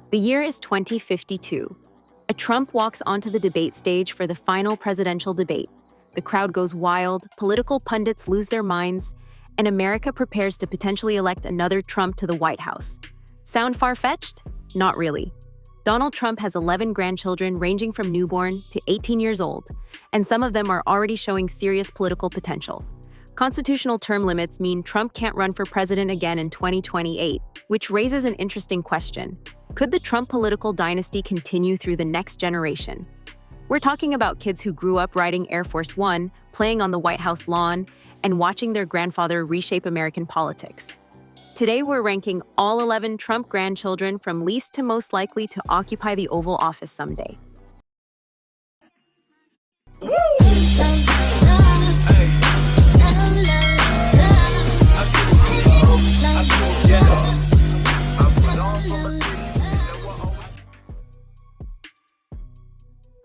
The year is 2052. A Trump walks onto the debate stage for the final presidential debate. The crowd goes wild, political pundits lose their minds, and America prepares to potentially elect another Trump to the White House. Sound far-fetched? Not really. Donald Trump has 11 grandchildren ranging from newborn to 18 years old, and some of them are already showing serious political potential. Constitutional term limits mean Trump can't run for president again in 2028, which raises an interesting question. Could the Trump political dynasty continue through the next generation? We're talking about kids who grew up riding Air Force One, playing on the White House lawn, and watching their grandfather reshape American politics. Today, we're ranking all 11 Trump grandchildren from least to most likely to occupy the Oval Office someday.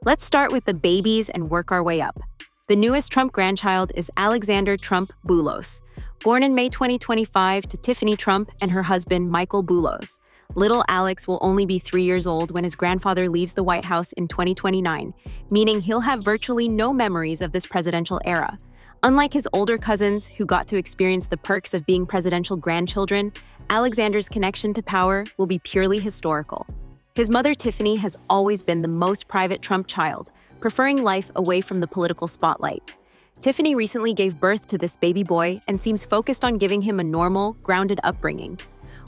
Let's start with the babies and work our way up. The newest Trump grandchild is Alexander Trump Boulos. Born in May 2025 to Tiffany Trump and her husband, Michael Boulos, little Alex will only be 3 years old when his grandfather leaves the White House in 2029, meaning he'll have virtually no memories of this presidential era. Unlike his older cousins who got to experience the perks of being presidential grandchildren, Alexander's connection to power will be purely historical. His mother, Tiffany, has always been the most private Trump child, preferring life away from the political spotlight. Tiffany recently gave birth to this baby boy and seems focused on giving him a normal, grounded upbringing.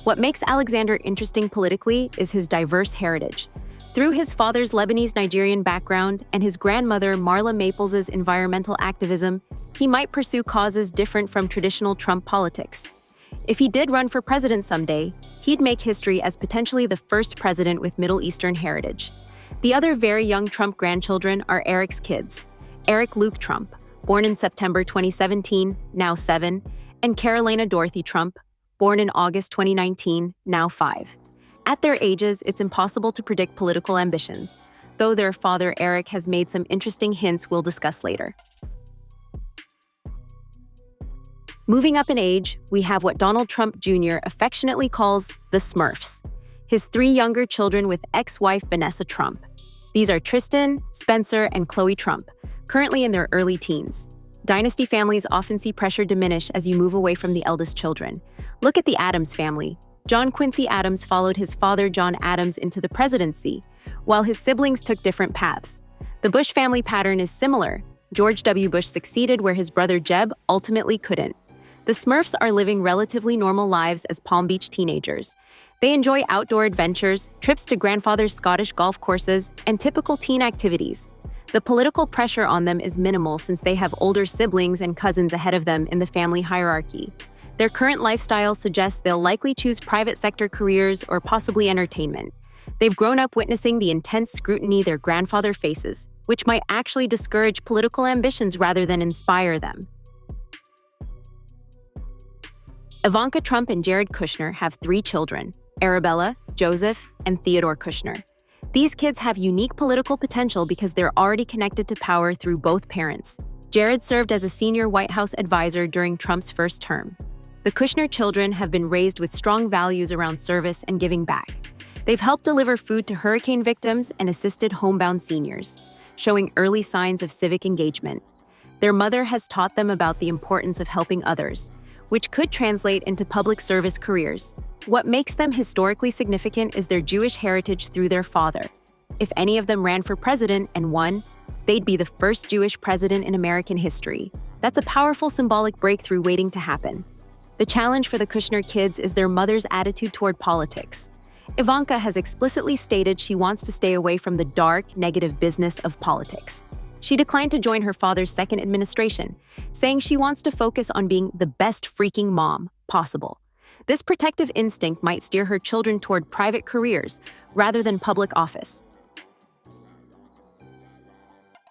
What makes Alexander interesting politically is his diverse heritage. Through his father's Lebanese-Nigerian background and his grandmother Marla Maples' environmental activism, he might pursue causes different from traditional Trump politics. If he did run for president someday, he'd make history as potentially the first president with Middle Eastern heritage. The other very young Trump grandchildren are Eric's kids. Eric Luke Trump, born in September 2017, now 7, and Carolina Dorothy Trump, born in August 2019, now 5. At their ages, it's impossible to predict political ambitions, though their father Eric has made some interesting hints we'll discuss later. Moving up in age, we have what Donald Trump Jr. affectionately calls the Smurfs, his 3 younger children with ex-wife Vanessa Trump. These are Tristan, Spencer, and Chloe Trump, currently in their early teens. Dynasty families often see pressure diminish as you move away from the eldest children. Look at the Adams family. John Quincy Adams followed his father John Adams into the presidency, while his siblings took different paths. The Bush family pattern is similar. George W. Bush succeeded where his brother Jeb ultimately couldn't. The Smurfs are living relatively normal lives as Palm Beach teenagers. They enjoy outdoor adventures, trips to grandfather's Scottish golf courses, and typical teen activities. The political pressure on them is minimal since they have older siblings and cousins ahead of them in the family hierarchy. Their current lifestyle suggests they'll likely choose private sector careers or possibly entertainment. They've grown up witnessing the intense scrutiny their grandfather faces, which might actually discourage political ambitions rather than inspire them. Ivanka Trump and Jared Kushner have 3 children, Arabella, Joseph, and Theodore Kushner. These kids have unique political potential because they're already connected to power through both parents. Jared served as a senior White House advisor during Trump's first term. The Kushner children have been raised with strong values around service and giving back. They've helped deliver food to hurricane victims and assisted homebound seniors, showing early signs of civic engagement. Their mother has taught them about the importance of helping others, which could translate into public service careers. What makes them historically significant is their Jewish heritage through their father. If any of them ran for president and won, they'd be the first Jewish president in American history. That's a powerful symbolic breakthrough waiting to happen. The challenge for the Kushner kids is their mother's attitude toward politics. Ivanka has explicitly stated she wants to stay away from the dark, negative business of politics. She declined to join her father's second administration, saying she wants to focus on being the best freaking mom possible. This protective instinct might steer her children toward private careers rather than public office.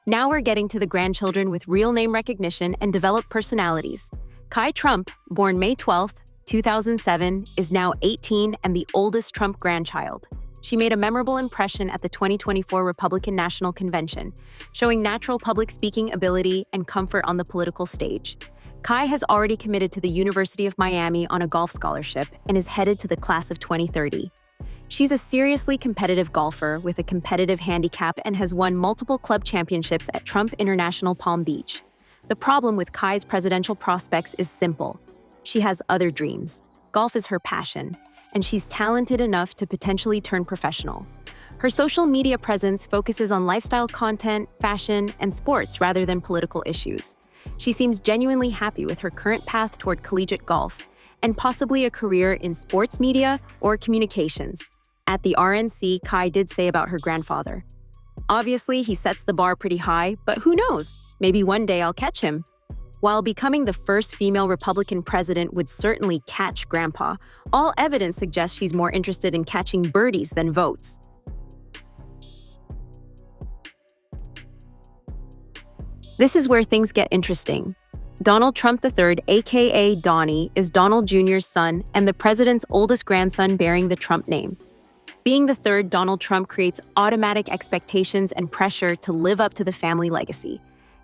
Now we're getting to the grandchildren with real name recognition and developed personalities. Kai Trump, born May 12, 2007, is now 18 and the oldest Trump grandchild. She made a memorable impression at the 2024 Republican National Convention, showing natural public speaking ability and comfort on the political stage. Kai has already committed to the University of Miami on a golf scholarship and is headed to the class of 2030. She's a seriously competitive golfer with a competitive handicap and has won multiple club championships at Trump International Palm Beach. The problem with Kai's presidential prospects is simple. She has other dreams. Golf is her passion, and she's talented enough to potentially turn professional. Her social media presence focuses on lifestyle content, fashion, and sports rather than political issues. She seems genuinely happy with her current path toward collegiate golf and possibly a career in sports media or communications. At the RNC, Kai did say about her grandfather, "Obviously, he sets the bar pretty high, but who knows? Maybe one day I'll catch him." While becoming the first female Republican president would certainly catch Grandpa, all evidence suggests she's more interested in catching birdies than votes. This is where things get interesting. Donald Trump III, aka Donnie, is Donald Jr.'s son and the president's oldest grandson bearing the Trump name. Being the third Donald Trump creates automatic expectations and pressure to live up to the family legacy.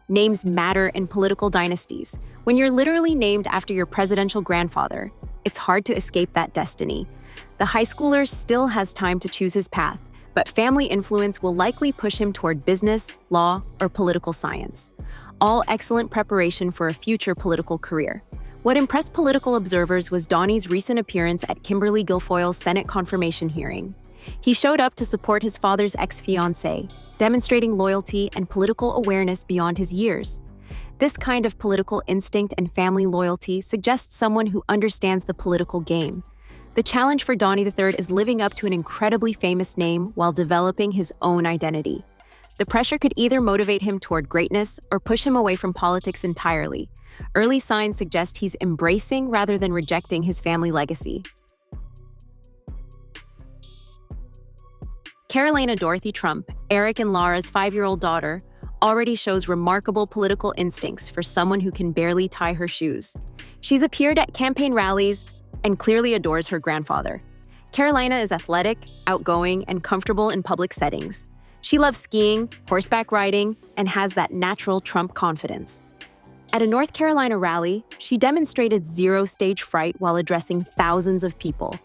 Names matter in political dynasties. When you're literally named after your presidential grandfather, it's hard to escape that destiny. The high schooler still has time to choose his path, but family influence will likely push him toward business, law, or political science. All excellent preparation for a future political career. What impressed political observers was Donnie's recent appearance at Kimberly Guilfoyle's Senate confirmation hearing. He showed up to support his father's ex-fiancée, demonstrating loyalty and political awareness beyond his years. This kind of political instinct and family loyalty suggests someone who understands the political game. The challenge for Donnie III is living up to an incredibly famous name while developing his own identity. The pressure could either motivate him toward greatness or push him away from politics entirely. Early signs suggest he's embracing rather than rejecting his family legacy. Carolina Dorothy Trump, Eric and Laura's 5-year-old daughter, already shows remarkable political instincts for someone who can barely tie her shoes. She's appeared at campaign rallies and clearly adores her grandfather. Carolina is athletic, outgoing, and comfortable in public settings. She loves skiing, horseback riding, and has that natural Trump confidence. At a North Carolina rally, she demonstrated zero stage fright while addressing thousands of people.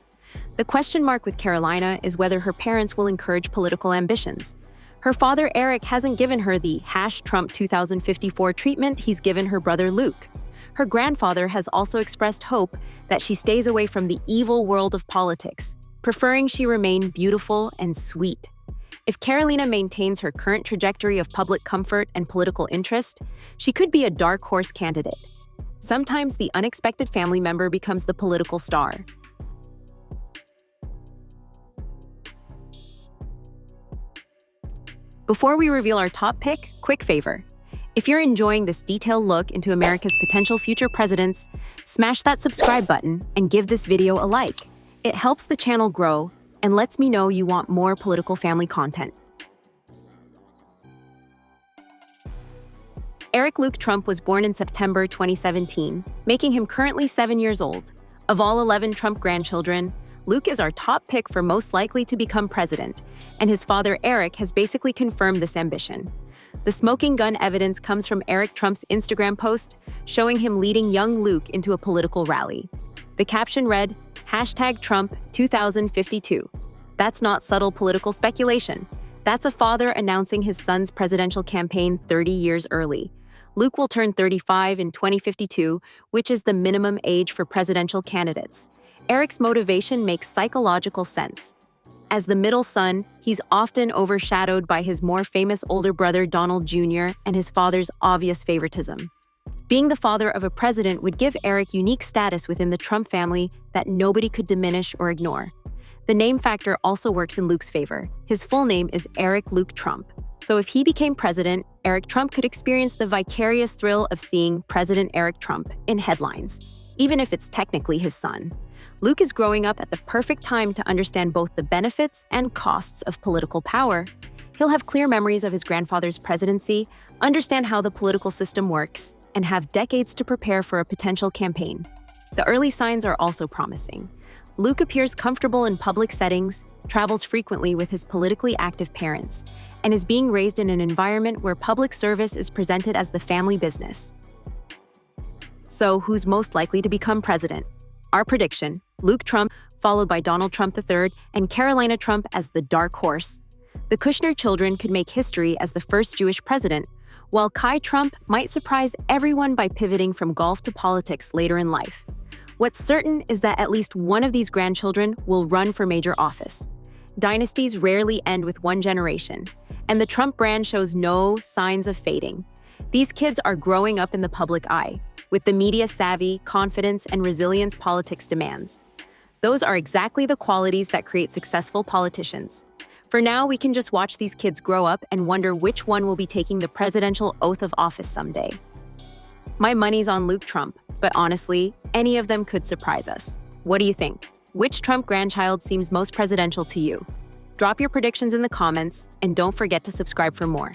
The question mark with Carolina is whether her parents will encourage political ambitions. Her father, Eric, hasn't given her the #Trump 2054 treatment he's given her brother, Luke. Her grandfather has also expressed hope that she stays away from the evil world of politics, preferring she remain beautiful and sweet. If Carolina maintains her current trajectory of public comfort and political interest, she could be a dark horse candidate. Sometimes the unexpected family member becomes the political star. Before we reveal our top pick, quick favor. If you're enjoying this detailed look into America's potential future presidents, smash that subscribe button and give this video a like. It helps the channel grow and lets me know you want more political family content. Eric Luke Trump was born in September 2017, making him currently 7 years old. Of all 11 Trump grandchildren, Luke is our top pick for most likely to become president, and his father Eric has basically confirmed this ambition. The smoking gun evidence comes from Eric Trump's Instagram post showing him leading young Luke into a political rally. The caption read, #Trump 2052. That's not subtle political speculation. That's a father announcing his son's presidential campaign 30 years early. Luke will turn 35 in 2052, which is the minimum age for presidential candidates. Eric's motivation makes psychological sense. As the middle son, he's often overshadowed by his more famous older brother Donald Jr. and his father's obvious favoritism. Being the father of a president would give Eric unique status within the Trump family that nobody could diminish or ignore. The name factor also works in Luke's favor. His full name is Eric Luke Trump. So if he became president, Eric Trump could experience the vicarious thrill of seeing President Eric Trump in headlines, even if it's technically his son. Luke is growing up at the perfect time to understand both the benefits and costs of political power. He'll have clear memories of his grandfather's presidency, understand how the political system works, and have decades to prepare for a potential campaign. The early signs are also promising. Luke appears comfortable in public settings, travels frequently with his politically active parents, and is being raised in an environment where public service is presented as the family business. So, who's most likely to become president? Our prediction, Luke Trump, followed by Donald Trump III and Carolina Trump as the dark horse. The Kushner children could make history as the first Jewish president, while Kai Trump might surprise everyone by pivoting from golf to politics later in life. What's certain is that at least one of these grandchildren will run for major office. Dynasties rarely end with one generation, and the Trump brand shows no signs of fading. These kids are growing up in the public eye, with the media savvy, confidence, and resilience politics demands. Those are exactly the qualities that create successful politicians. For now, we can just watch these kids grow up and wonder which one will be taking the presidential oath of office someday. My money's on Luke Trump, but honestly, any of them could surprise us. What do you think? Which Trump grandchild seems most presidential to you? Drop your predictions in the comments, and don't forget to subscribe for more.